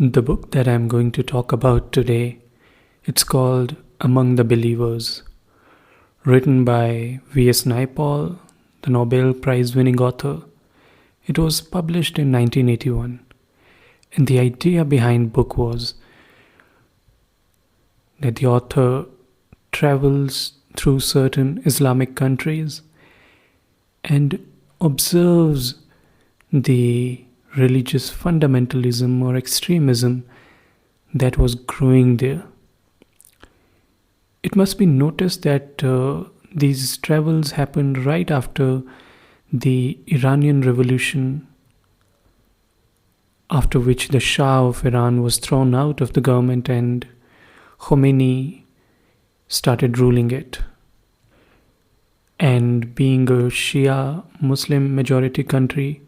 The book that I'm going to talk about today, it's called Among the Believers, written by V.S. Naipaul, the Nobel Prize-winning author. It was published in 1981, and the idea behind the book was that the author travels through certain Islamic countries and observes the religious fundamentalism or extremism that was growing there. It must be noticed that these travels happened right after the Iranian Revolution, after which the Shah of Iran was thrown out of the government and Khomeini started ruling it. And being a Shia Muslim majority country,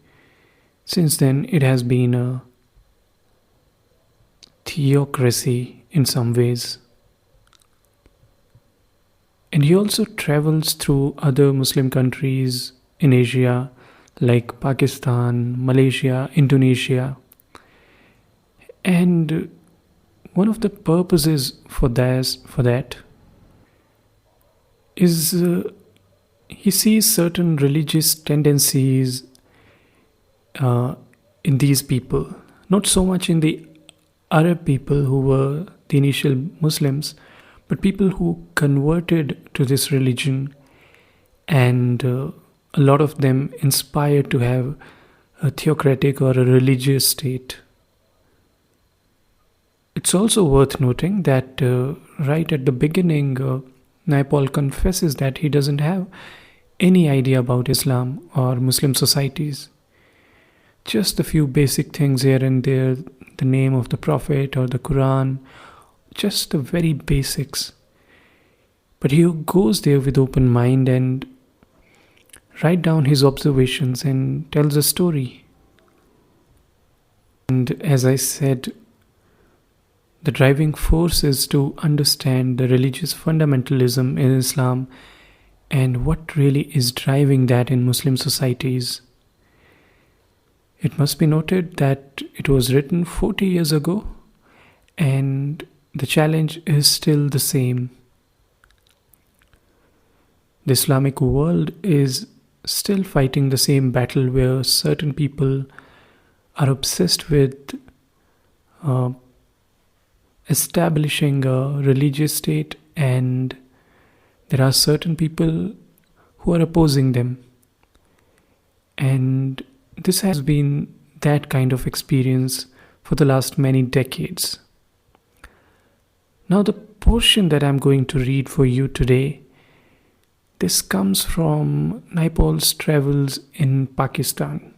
since then it has been a theocracy in some ways. And he also travels through other Muslim countries in Asia like Pakistan, Malaysia, Indonesia. And one of the purposes for that is he sees certain religious tendencies in these people, not so much in the Arab people who were the initial Muslims, but people who converted to this religion, and a lot of them inspired to have a theocratic or a religious state. It's also worth noting that right at the beginning, Naipaul confesses that he doesn't have any idea about Islam or Muslim societies. Just a few basic things here and there, the name of the Prophet or the Quran, just the very basics. But he goes there with open mind and write down his observations and tells a story. And as I said, the driving force is to understand the religious fundamentalism in Islam and what really is driving that in Muslim societies. It must be noted that it was written 40 years ago and the challenge is still the same. The Islamic world is still fighting the same battle where certain people are obsessed with establishing a religious state, and there are certain people who are opposing them. And this has been that kind of experience for the last many decades. Now the portion that I'm going to read for you today, this comes from Naipaul's travels in Pakistan.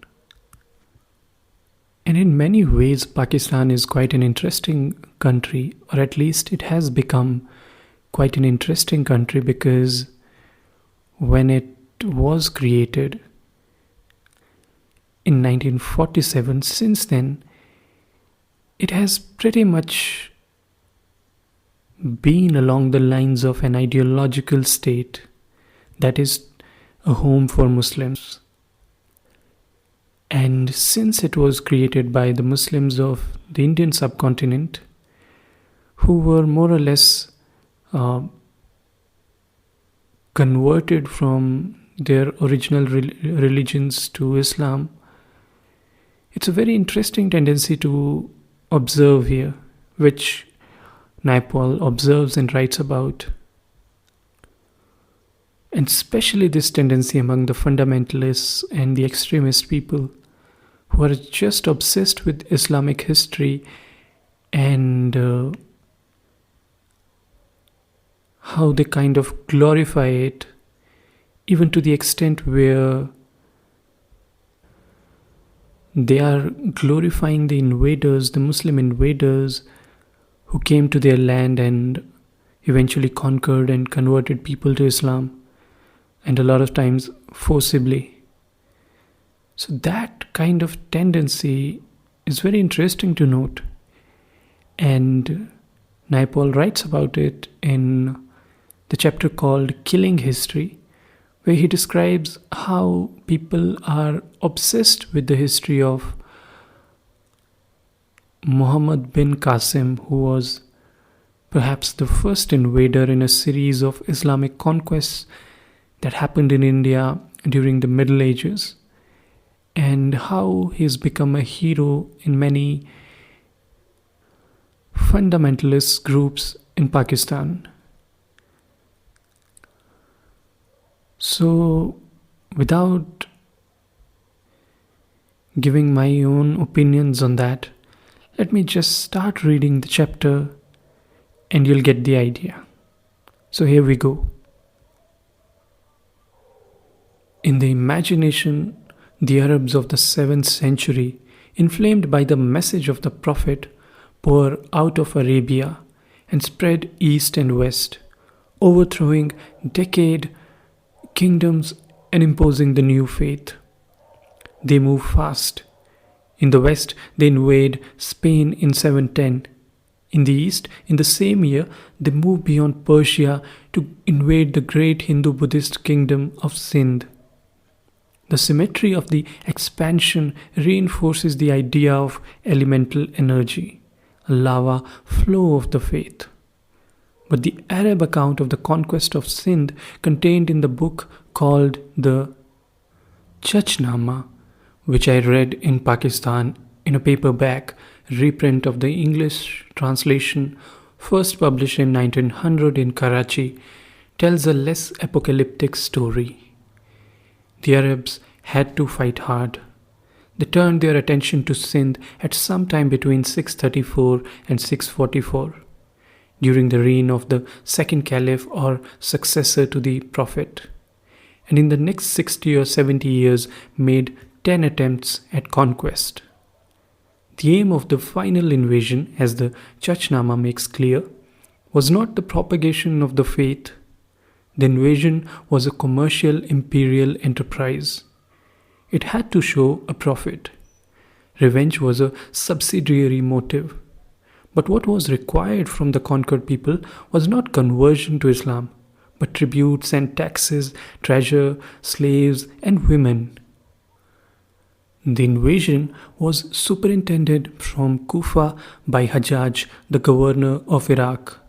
And in many ways, Pakistan is quite an interesting country, or at least it has become quite an interesting country, because when it was created in 1947, since then, it has pretty much been along the lines of an ideological state that is a home for Muslims. And since it was created by the Muslims of the Indian subcontinent, who were more or less converted from their original religions to Islam, it's a very interesting tendency to observe here, which Naipaul observes and writes about. And especially this tendency among the fundamentalists and the extremist people who are just obsessed with Islamic history and how they kind of glorify it, even to the extent where they are glorifying the invaders, the Muslim invaders who came to their land and eventually conquered and converted people to Islam, and a lot of times forcibly. So that kind of tendency is very interesting to note. And Naipaul writes about it in the chapter called Killing History, where he describes how people are obsessed with the history of Muhammad bin Qasim, who was perhaps the first invader in a series of Islamic conquests that happened in India during the Middle Ages, and how he's become a hero in many fundamentalist groups in Pakistan. So, without giving my own opinions on that, let me just start reading the chapter and you'll get the idea. So, here we go. In the imagination, the Arabs of the 7th century, inflamed by the message of the Prophet, pour out of Arabia and spread east and west, overthrowing decade kingdoms and imposing the new faith. They move fast. In the west, they invade Spain in 710. In the east, in the same year, they move beyond Persia to invade the great Hindu-Buddhist kingdom of Sindh. The symmetry of the expansion reinforces the idea of elemental energy, a lava flow of the faith. But the Arab account of the conquest of Sindh, contained in the book called the Chachnama, which I read in Pakistan in a paperback reprint of the English translation first published in 1900 in Karachi, tells a less apocalyptic story. The Arabs had to fight hard. They turned their attention to Sindh at some time between 634 and 644, during the reign of the second caliph or successor to the Prophet, and in the next 60 or 70 years made 10 attempts at conquest. The aim of the final invasion, as the Chachnama makes clear, was not the propagation of the faith. The invasion was a commercial imperial enterprise. It had to show a profit. Revenge was a subsidiary motive. But what was required from the conquered people was not conversion to Islam, but tributes and taxes, treasure, slaves, and women. The invasion was superintended from Kufa by Hajjaj, the governor of Iraq.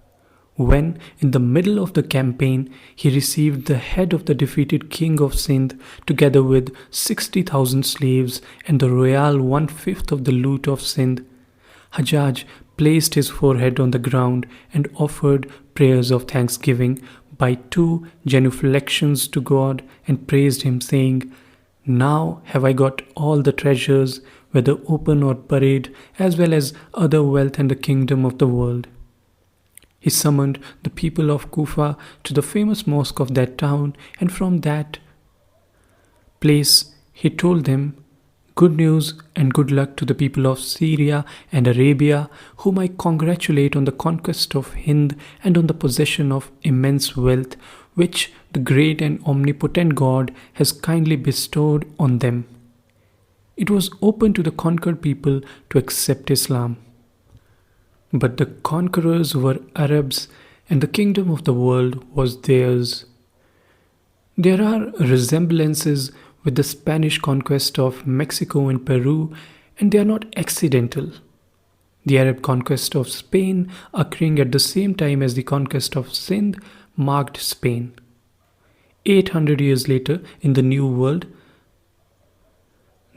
When, in the middle of the campaign, he received the head of the defeated king of Sindh together with 60,000 slaves and the royal 1/5 of the loot of Sindh, Hajjaj placed his forehead on the ground and offered prayers of thanksgiving by 2 genuflections to God and praised him, saying, "Now have I got all the treasures, whether open or buried, as well as other wealth and the kingdom of the world." He summoned the people of Kufa to the famous mosque of that town, and from that place he told them, "Good news and good luck to the people of Syria and Arabia, whom I congratulate on the conquest of Hind and on the possession of immense wealth, which the great and omnipotent God has kindly bestowed on them." It was open to the conquered people to accept Islam. But the conquerors were Arabs, and the kingdom of the world was theirs. There are resemblances with the Spanish conquest of Mexico and Peru, and they are not accidental. The Arab conquest of Spain, occurring at the same time as the conquest of Sindh, marked Spain. 800 years later, in the New World,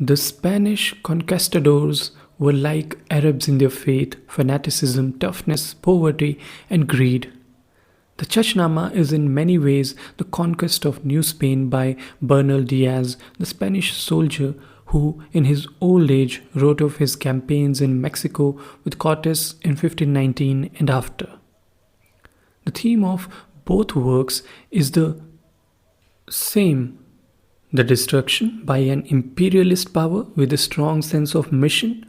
the Spanish conquistadors were like Arabs in their faith, fanaticism, toughness, poverty, and greed. The Chachnama is in many ways the conquest of New Spain by Bernal Diaz, the Spanish soldier who, in his old age, wrote of his campaigns in Mexico with Cortes in 1519 and after. The theme of both works is the same: the destruction by an imperialist power with a strong sense of mission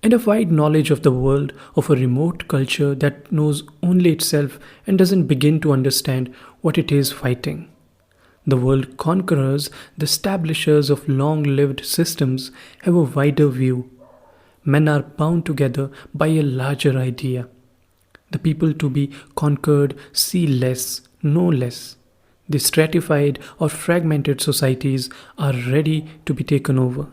and a wide knowledge of the world, of a remote culture that knows only itself and doesn't begin to understand what it is fighting. The world conquerors, the establishers of long-lived systems, have a wider view. Men are bound together by a larger idea. The people to be conquered see less, know less. The stratified or fragmented societies are ready to be taken over.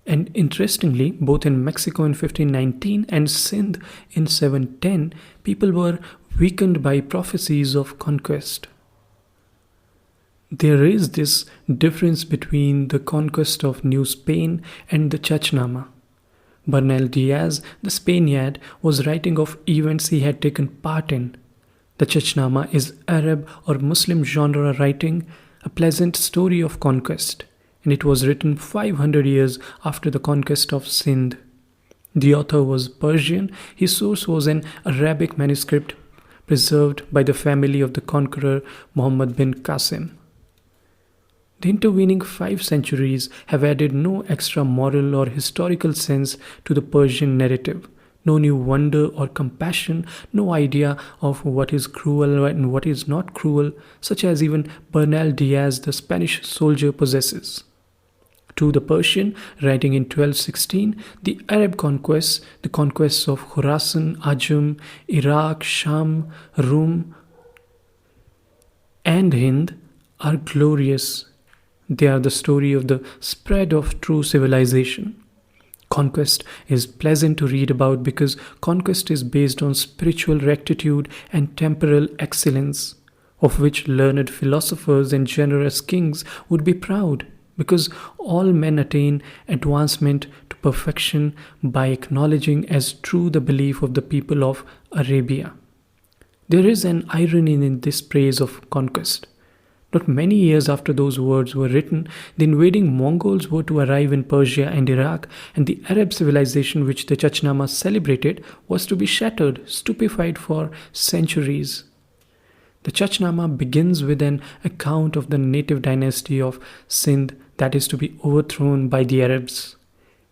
And interestingly, both in Mexico in 1519 and Sindh in 710, people were weakened by prophecies of conquest. There is this difference between the conquest of New Spain and the Chachnama. Bernal Diaz, the Spaniard, was writing of events he had taken part in. The Chachnama is Arab or Muslim genre writing, a pleasant story of conquest, and it was written 500 years after the conquest of Sindh. The author was Persian, his source was an Arabic manuscript preserved by the family of the conqueror Muhammad bin Qasim. The intervening 5 centuries have added no extra moral or historical sense to the Persian narrative, no new wonder or compassion, no idea of what is cruel and what is not cruel, such as even Bernal Diaz, the Spanish soldier, possesses. To the Persian, writing in 1216, the Arab conquests, the conquests of Khorasan, Ajam, Iraq, Sham, Rum, and Hind, are glorious. They are the story of the spread of true civilization. Conquest is pleasant to read about because conquest is based on spiritual rectitude and temporal excellence, of which learned philosophers and generous kings would be proud, because all men attain advancement to perfection by acknowledging as true the belief of the people of Arabia. There is an irony in this praise of conquest. Not many years after those words were written, the invading Mongols were to arrive in Persia and Iraq, and the Arab civilization which the Chachnama celebrated was to be shattered, stupefied for centuries. The Chachnama begins with an account of the native dynasty of Sindh that is to be overthrown by the Arabs.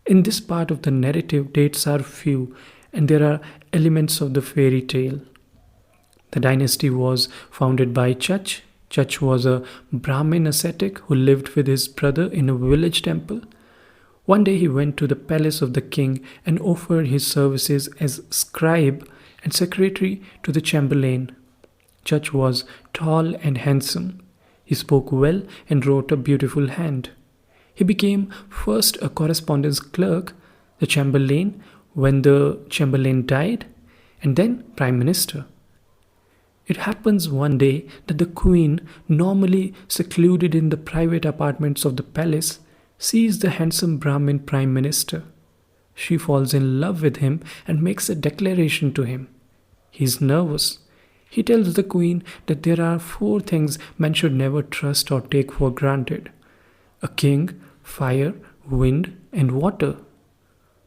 In this part of the narrative, dates are few, and there are elements of the fairy tale. The dynasty was founded by Chach. Chach was a Brahmin ascetic who lived with his brother in a village temple. One day he went to the palace of the king and offered his services as scribe and secretary to the chamberlain. Chach was tall and handsome. He spoke well and wrote a beautiful hand. He became first a correspondence clerk, the chamberlain, when the chamberlain died, and then prime minister. It happens one day that the queen, normally secluded in the private apartments of the palace, sees the handsome Brahmin prime minister. She falls in love with him and makes a declaration to him. He is nervous. He tells the queen that there are 4 things men should never trust or take for granted: a king, fire, wind, and water.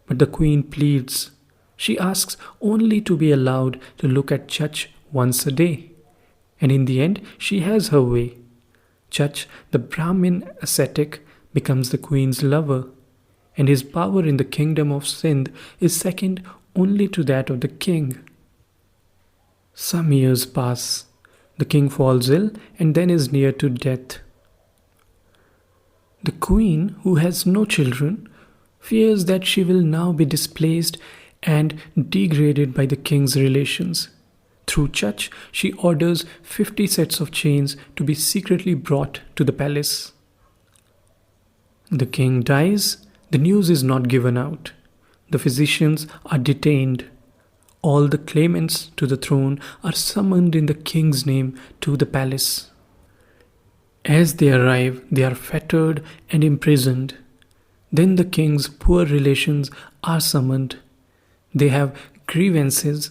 But the queen pleads. She asks only to be allowed to look at Chach once a day. And in the end, she has her way. Chach, the Brahmin ascetic, becomes the queen's lover, and his power in the kingdom of Sindh is second only to that of the king. Some years pass. The king falls ill and then is near to death. The queen, who has no children, fears that she will now be displaced and degraded by the king's relations. Through Chach, she orders 50 sets of chains to be secretly brought to the palace. The king dies. The news is not given out. The physicians are detained. All the claimants to the throne are summoned in the king's name to the palace. As they arrive, they are fettered and imprisoned. Then the king's poor relations are summoned. They have grievances.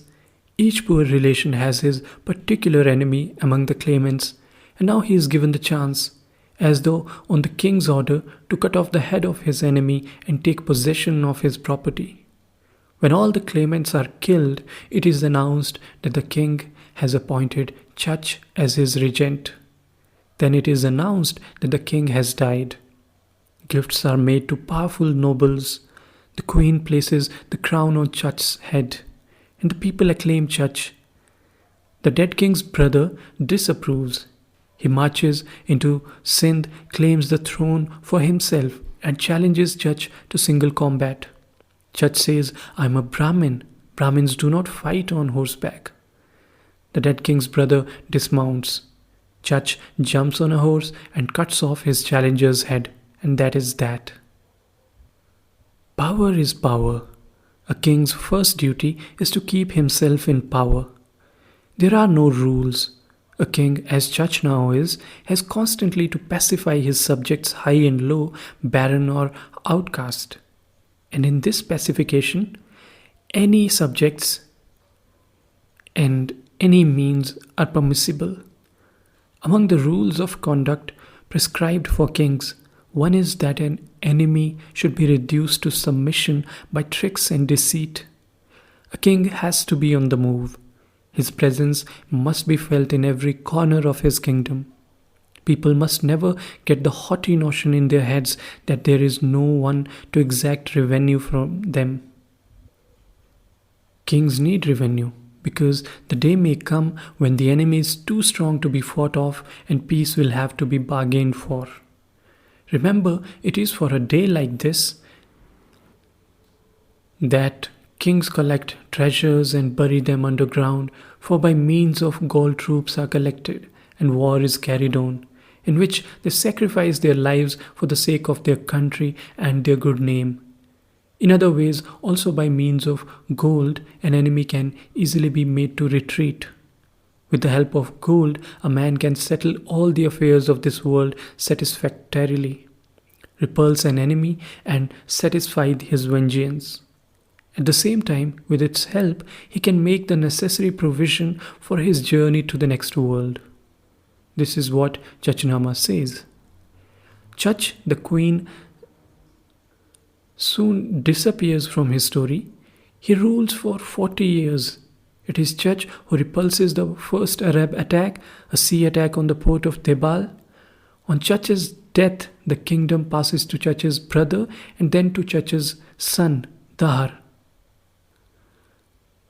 Each poor relation has his particular enemy among the claimants, and now he is given the chance, as though on the king's order, to cut off the head of his enemy and take possession of his property. When all the claimants are killed, it is announced that the king has appointed Chach as his regent. Then it is announced that the king has died. Gifts are made to powerful nobles. The queen places the crown on Chach's head, and the people acclaim Chach. The dead king's brother disapproves. He marches into Sindh, claims the throne for himself, and challenges Chach to single combat. Chach says, "I am a Brahmin. Brahmins do not fight on horseback." The dead king's brother dismounts. Chach jumps on a horse and cuts off his challenger's head, and that is that. Power is power. A king's first duty is to keep himself in power. There are no rules. A king, as Chach now is, has constantly to pacify his subjects high and low, barren or outcast. And in this pacification, any subjects and any means are permissible. Among the rules of conduct prescribed for kings, one is that an enemy should be reduced to submission by tricks and deceit. A king has to be on the move. His presence must be felt in every corner of his kingdom. People must never get the haughty notion in their heads that there is no one to exact revenue from them. Kings need revenue because the day may come when the enemy is too strong to be fought off and peace will have to be bargained for. Remember, it is for a day like this that kings collect treasures and bury them underground, for by means of gold troops are collected and war is carried on, in which they sacrifice their lives for the sake of their country and their good name. In other ways, also by means of gold, an enemy can easily be made to retreat. With the help of gold, a man can settle all the affairs of this world satisfactorily, repulse an enemy, and satisfy his vengeance. At the same time, with its help, he can make the necessary provision for his journey to the next world. This is what Chachnama says. Chach, the queen, soon disappears from his story. He rules for 40 years. It is Chach who repulses the first Arab attack, a sea attack on the port of Tebal. On Chach's death, the kingdom passes to Chach's brother and then to Chach's son, Dahar.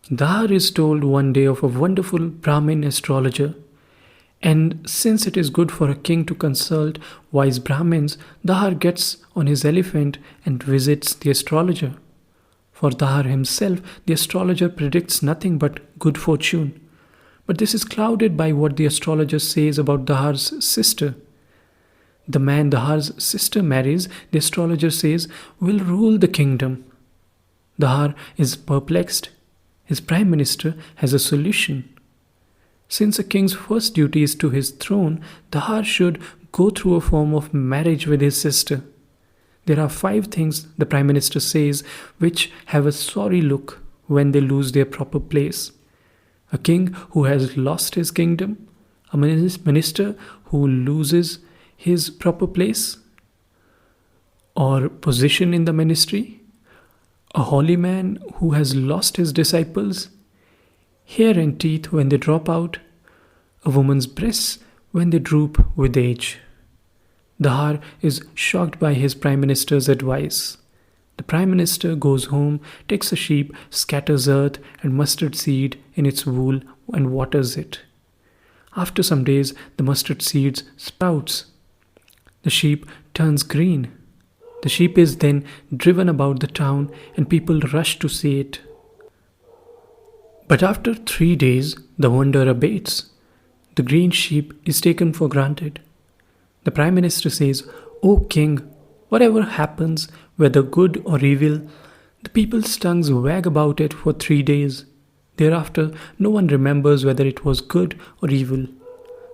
Dahar is told one day of a wonderful Brahmin astrologer, and since it is good for a king to consult wise Brahmins, Dahar gets on his elephant and visits the astrologer. For Dahar himself, the astrologer predicts nothing but good fortune. But this is clouded by what the astrologer says about Dahar's sister. The man Dahar's sister marries, the astrologer says, will rule the kingdom. Dahar is perplexed. His prime minister has a solution. Since a king's first duty is to his throne, Dahar should go through a form of marriage with his sister. There are 5 things, the prime minister says, which have a sorry look when they lose their proper place. A king who has lost his kingdom, a minister who loses his proper place or position in the ministry, a holy man who has lost his disciples, hair and teeth when they drop out, a woman's breasts when they droop with age. Dahar is shocked by his prime minister's advice. The prime minister goes home, takes a sheep, scatters earth and mustard seed in its wool and waters it. After some days, the mustard seeds sprouts. The sheep turns green. The sheep is then driven about the town and people rush to see it. But after 3 days, the wonder abates. The green sheep is taken for granted. The Prime Minister says, "O King, whatever happens, whether good or evil, the people's tongues wag about it for 3 days. Thereafter, no one remembers whether it was good or evil."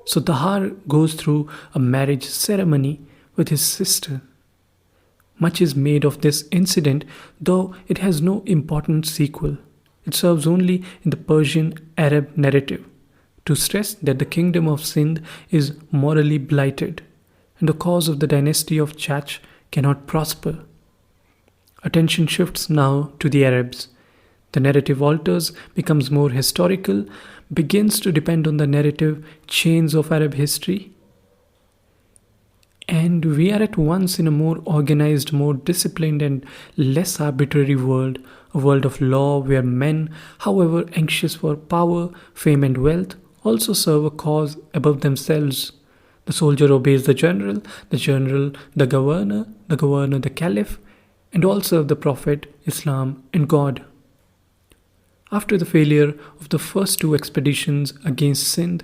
So Dahar goes through a marriage ceremony with his sister. Much is made of this incident, though it has no important sequel. It serves only in the Persian Arab narrative to stress that the kingdom of Sindh is morally blighted, and the cause of the dynasty of Chach cannot prosper. Attention shifts now to the Arabs. The narrative alters, becomes more historical, begins to depend on the narrative chains of Arab history. And we are at once in a more organized, more disciplined and less arbitrary world, a world of law where men, however anxious for power, fame and wealth, also serve a cause above themselves. The soldier obeys the general the governor the caliph, and all serve the Prophet, Islam and God. After the failure of the first 2 expeditions against Sindh,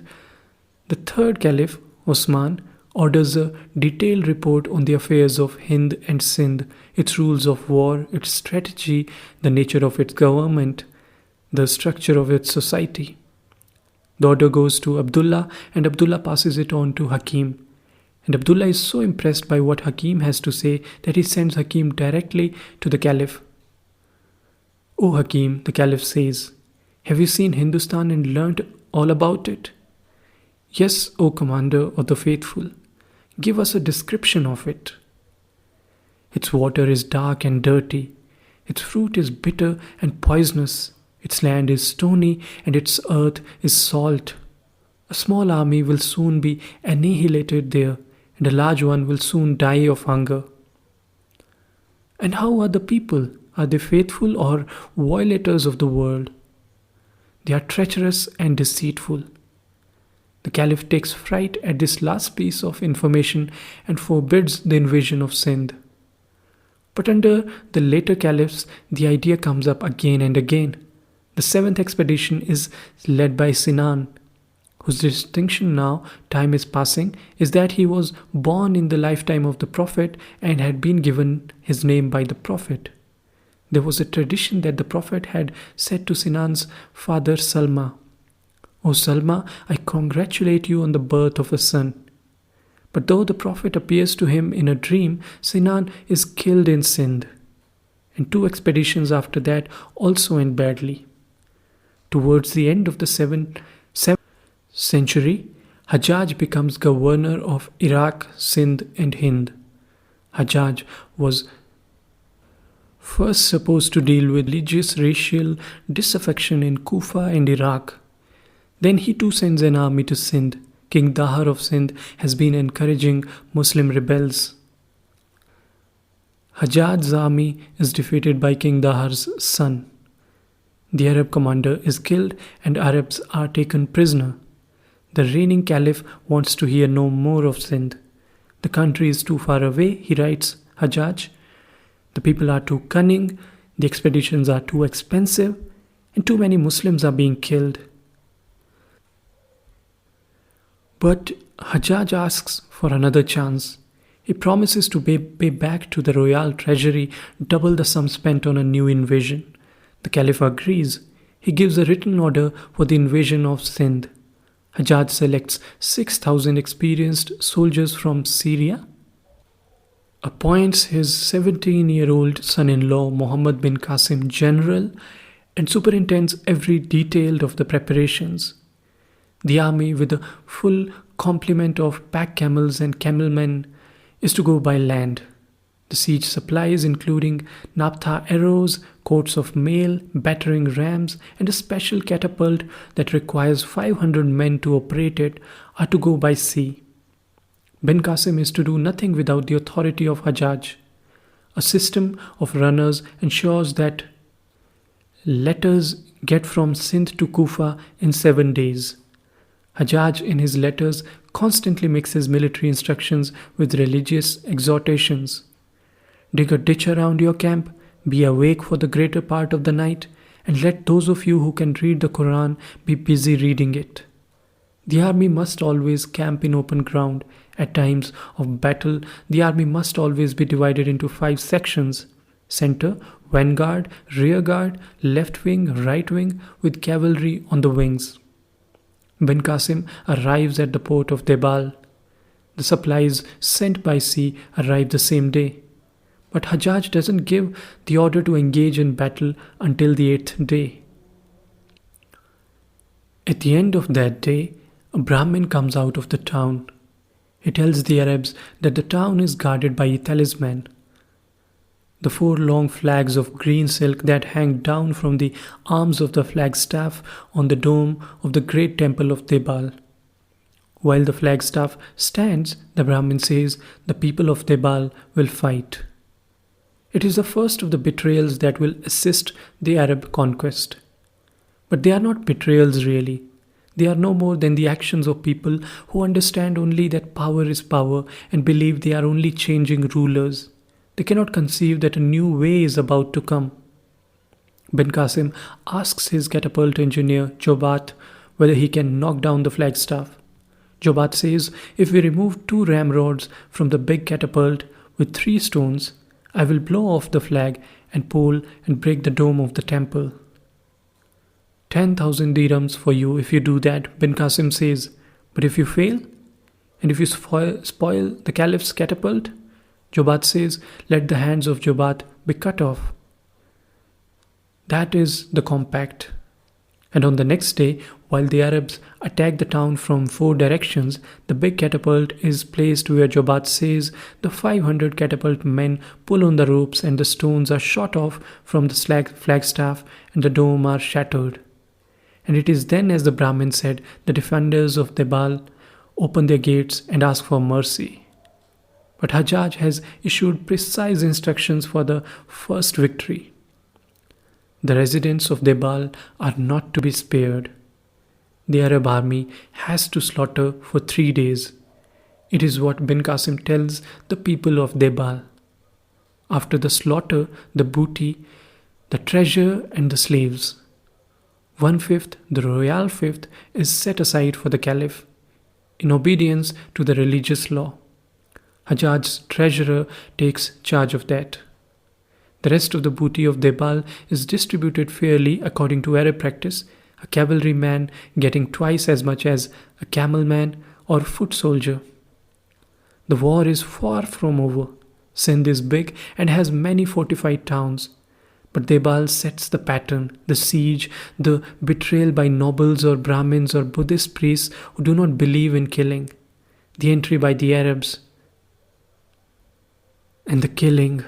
the third caliph, Osman, orders a detailed report on the affairs of Hind and Sindh, its rules of war, its strategy, the nature of its government, the structure of its society. The order goes to Abdullah, and Abdullah passes it on to Hakim. And Abdullah is so impressed by what Hakim has to say that he sends Hakim directly to the Caliph. "O Hakim," the Caliph says, "have you seen Hindustan and learnt all about it?" "Yes, O Commander of the Faithful. Give us a description of it." "Its water is dark and dirty. Its fruit is bitter and poisonous. Its land is stony and its earth is salt. A small army will soon be annihilated there, and a large one will soon die of hunger." "And how are the people? Are they faithful or violators of the world?" "They are treacherous and deceitful." The Caliph takes fright at this last piece of information and forbids the invasion of Sindh. But under the later caliphs, the idea comes up again and again. The seventh expedition is led by Sinan, whose distinction now, time is passing, is that he was born in the lifetime of the Prophet and had been given his name by the Prophet. There was a tradition that the Prophet had said to Sinan's father Salma, "O Salma, I congratulate you on the birth of a son." But though the Prophet appears to him in a dream, Sinan is killed in Sindh. And 2 expeditions after that also end badly. Towards the end of the 7th century, Hajjaj becomes governor of Iraq, Sindh and Hind. Hajjaj was first supposed to deal with religious racial disaffection in Kufa and Iraq. Then he too sends an army to Sindh. King Dahar of Sindh has been encouraging Muslim rebels. Hajjaj's army is defeated by King Dahar's son. The Arab commander is killed and Arabs are taken prisoner. The reigning caliph wants to hear no more of Sindh. The country is too far away, he writes Hajjaj. The people are too cunning, the expeditions are too expensive, and too many Muslims are being killed. But Hajjaj asks for another chance. He promises to pay back to the royal treasury double the sum spent on a new invasion. The caliph agrees. He gives a written order for the invasion of Sindh. Hajjaj selects 6,000 experienced soldiers from Syria, appoints his 17-year-old son-in-law Muhammad bin Qasim general, and superintends every detail of the preparations. The army, with a full complement of pack camels and camelmen, is to go by land. The siege supplies, including naphtha arrows, coats of mail, battering rams, and a special catapult that requires 500 men to operate it, are to go by sea. Bin Qasim is to do nothing without the authority of Hajjaj. A system of runners ensures that letters get from Sindh to Kufa in 7 days. Hajjaj in his letters constantly mixes military instructions with religious exhortations. Dig a ditch around your camp, be awake for the greater part of the night, and let those of you who can read the Quran be busy reading it. The army must always camp in open ground. At times of battle, the army must always be divided into 5 sections: center, vanguard, rear guard, left wing, right wing, with cavalry on the wings. Bin Qasim arrives at the port of Debal. The supplies sent by sea arrive the same day. But Hajjaj doesn't give the order to engage in battle until the 8th day. At the end of that day, a Brahmin comes out of the town. He tells the Arabs that the town is guarded by a talisman. The 4 long flags of green silk that hang down from the arms of the flagstaff on the dome of the great temple of Debal. While the flagstaff stands, the Brahmin says, the people of Debal will fight. It is the first of the betrayals that will assist the Arab conquest. But they are not betrayals really. They are no more than the actions of people who understand only that power is power and believe they are only changing rulers. They cannot conceive that a new way is about to come. Bin Qasim asks his catapult engineer, Jobat, whether he can knock down the flagstaff. Jobat says, if we remove 2 ramrods from the big catapult with 3 stones, I will blow off the flag and pole and break the dome of the temple. 10,000 dirhams for you if you do that, bin Qasim says. But if you fail, and if you spoil the caliph's catapult, Jobat says, let the hands of Jobat be cut off. That is the compact. And on the next day, while the Arabs attack the town from 4 directions, the big catapult is placed where Jobat says the 500 catapult men pull on the ropes and the stones are shot off from the flagstaff and the dome are shattered. And it is then, as the Brahmin said, the defenders of Debal open their gates and ask for mercy. But Hajjaj has issued precise instructions for the first victory. The residents of Debal are not to be spared. The Arab army has to slaughter for 3 days. It is what bin Qasim tells the people of Debal. After the slaughter, the booty, the treasure and the slaves. 1/5, the royal fifth, is set aside for the caliph, in obedience to the religious law. Hajjaj's treasurer takes charge of that. The rest of the booty of Debal is distributed fairly according to Arab practice, a cavalryman getting twice as much as a camelman or foot soldier. The war is far from over. Sindh is big and has many fortified towns. But Debal sets the pattern, the siege, the betrayal by nobles or Brahmins or Buddhist priests who do not believe in killing, the entry by the Arabs, and the killing,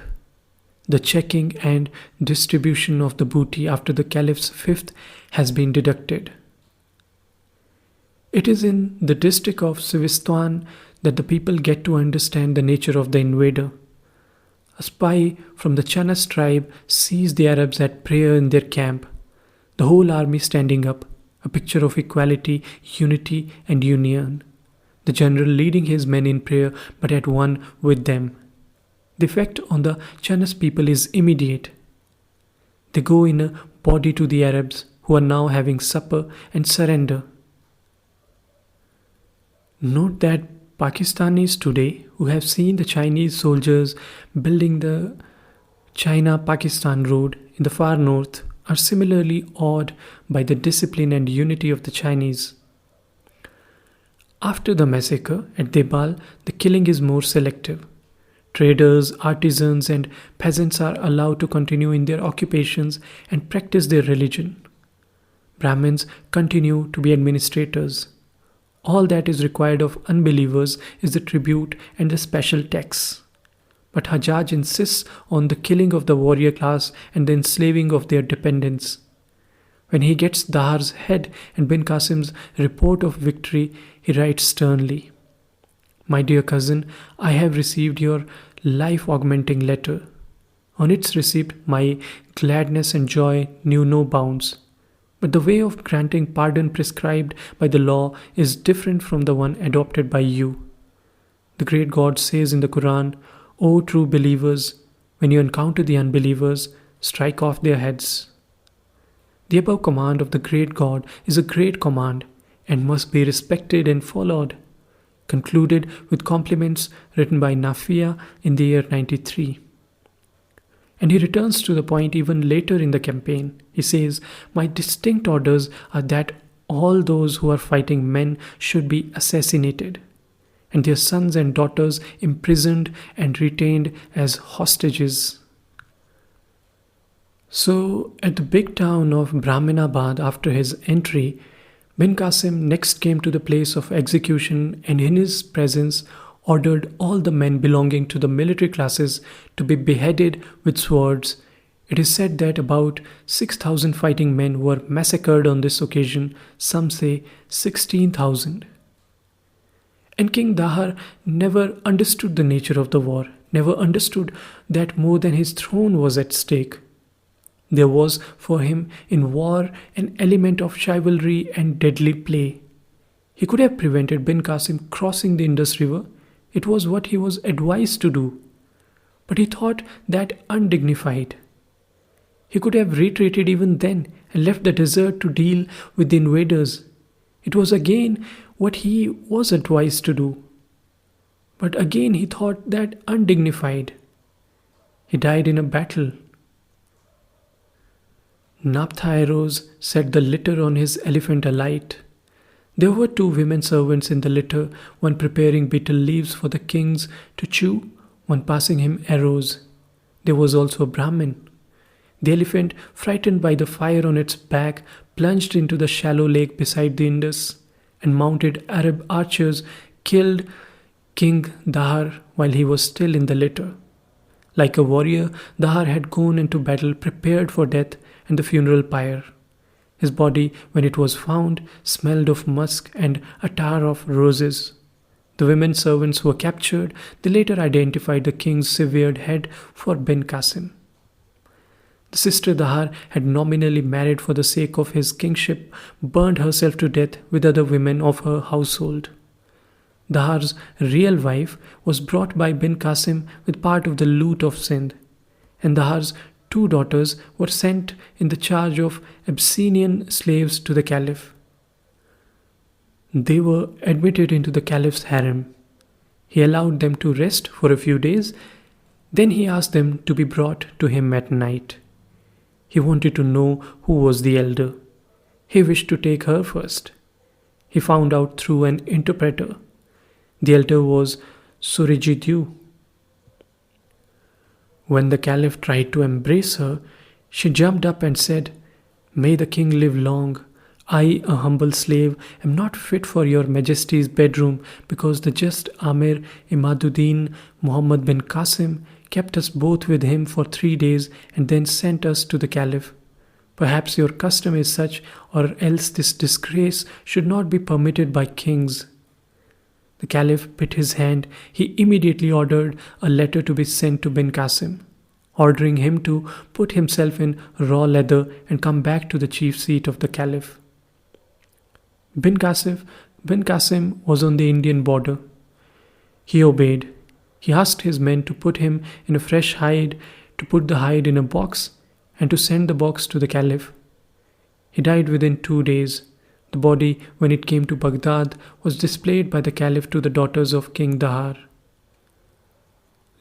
the checking and distribution of the booty after the caliph's fifth has been deducted. It is in the district of Sivistan that the people get to understand the nature of the invader. A spy from the Chanas tribe sees the Arabs at prayer in their camp, the whole army standing up, a picture of equality, unity and union. The general leading his men in prayer but at one with them. The effect on the Chanas people is immediate. They go in a body to the Arabs who are now having supper and surrender. Note that Pakistanis today who have seen the Chinese soldiers building the China-Pakistan road in the far north are similarly awed by the discipline and unity of the Chinese. After the massacre at Debal, the killing is more selective. Traders, artisans and peasants are allowed to continue in their occupations and practice their religion. Brahmins continue to be administrators. All that is required of unbelievers is the tribute and the special tax. But Hajjaj insists on the killing of the warrior class and the enslaving of their dependents. When he gets Dahar's head and bin Qasim's report of victory, he writes sternly, "My dear cousin, I have received your life-augmenting letter. On its receipt, my gladness and joy knew no bounds. But the way of granting pardon prescribed by the law is different from the one adopted by you. The great God says in the Quran, O true believers, when you encounter the unbelievers, strike off their heads." The above command of the great God is a great command and must be respected and followed. Concluded with compliments written by Nafia in the year 93. And he returns to the point even later in the campaign. He says, "My distinct orders are that all those who are fighting men should be assassinated, and their sons and daughters imprisoned and retained as hostages." So, at the big town of Brahminabad after his entry, bin Qasim next came to the place of execution and in his presence ordered all the men belonging to the military classes to be beheaded with swords. It is said that about 6,000 fighting men were massacred on this occasion, some say 16,000. And King Dahar never understood the nature of the war, never understood that more than his throne was at stake. There was for him in war an element of chivalry and deadly play. He could have prevented bin Qasim crossing the Indus River. It was what he was advised to do. But he thought that undignified. He could have retreated even then and left the desert to deal with the invaders. It was again what he was advised to do. But again he thought that undignified. He died in a battle. Napthai rose, set the litter on his elephant alight. There were 2 women servants in the litter, one preparing betel leaves for the kings to chew, one passing him arrows. There was also a Brahmin. The elephant, frightened by the fire on its back, plunged into the shallow lake beside the Indus, and mounted Arab archers killed King Dahar while he was still in the litter. Like a warrior, Dahar had gone into battle prepared for death and the funeral pyre. His body, when it was found, smelled of musk and attar of roses. The women servants who were captured, they later identified the king's severed head for bin Qasim. The sister Dahar had nominally married for the sake of his kingship, burned herself to death with other women of her household. Dahar's real wife was brought by bin Qasim with part of the loot of Sindh, and Dahar's 2 daughters were sent in the charge of Abyssinian slaves to the Caliph. They were admitted into the Caliph's harem. He allowed them to rest for a few days, then he asked them to be brought to him at night. He wanted to know who was the elder. He wished to take her first. He found out through an interpreter. The elder was Surajidyu. When the Caliph tried to embrace her, she jumped up and said, "May the king live long. I, a humble slave, am not fit for your majesty's bedroom because the just Amir Imaduddin Muhammad bin Qasim kept us both with him for 3 days and then sent us to the Caliph. Perhaps your custom is such, or else this disgrace should not be permitted by kings." The Caliph bit his hand. He immediately ordered a letter to be sent to bin Qasim, ordering him to put himself in raw leather and come back to the chief seat of the Caliph. Bin Qasim was on the Indian border. He obeyed. He asked his men to put him in a fresh hide, to put the hide in a box, and to send the box to the Caliph. He died within 2 days. The body, when it came to Baghdad, was displayed by the Caliph to the daughters of King Dahar.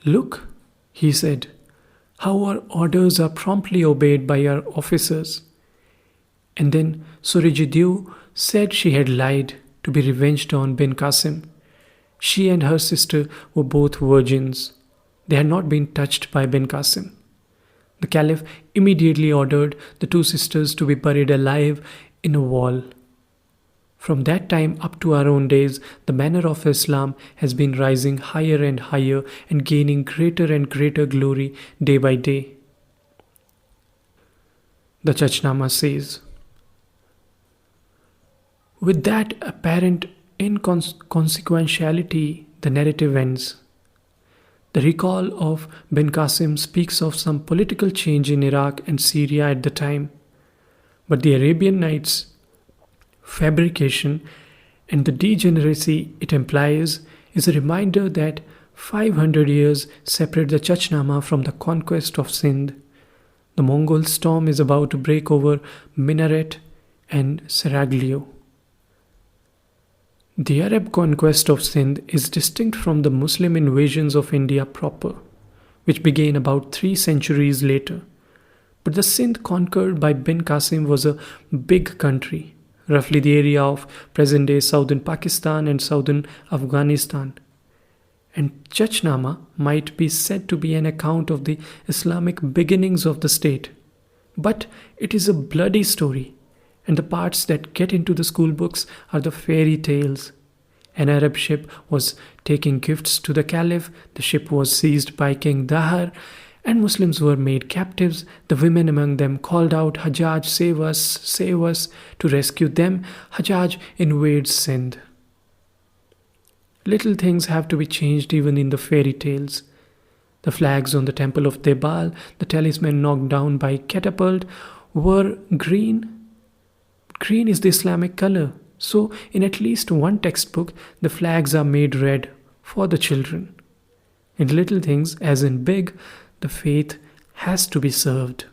"Look," he said, "how our orders are promptly obeyed by our officers." And then Surajidyu said she had lied to be revenged on bin Qasim. She and her sister were both virgins. They had not been touched by bin Qasim. The Caliph immediately ordered the 2 sisters to be buried alive in a wall. From that time up to our own days, the banner of Islam has been rising higher and higher and gaining greater and greater glory day by day. The Chachnama says, with that apparent inconsequentiality, the narrative ends. The recall of bin Qasim speaks of some political change in Iraq and Syria at the time, but the Arabian Nights fabrication and the degeneracy it implies is a reminder that 500 years separate the Chachnama from the conquest of Sindh. The Mongol storm is about to break over Minaret and Seraglio. The Arab conquest of Sindh is distinct from the Muslim invasions of India proper, which began about 3 centuries later. But the Sindh conquered by bin Qasim was a big country, roughly the area of present-day southern Pakistan and southern Afghanistan. And Chachnama might be said to be an account of the Islamic beginnings of the state. But it is a bloody story, and the parts that get into the school books are the fairy tales. An Arab ship was taking gifts to the Caliph, the ship was seized by King Dahar, and Muslims were made captives. The women among them called out, "Hajjaj, save us, save us." To rescue them, Hajjaj invades Sindh. Little things have to be changed even in the fairy tales. The flags on the temple of Debal, the talisman knocked down by catapult, were green. Green is the Islamic color. So, in at least one textbook, the flags are made red for the children. In little things, as in big, the faith has to be served.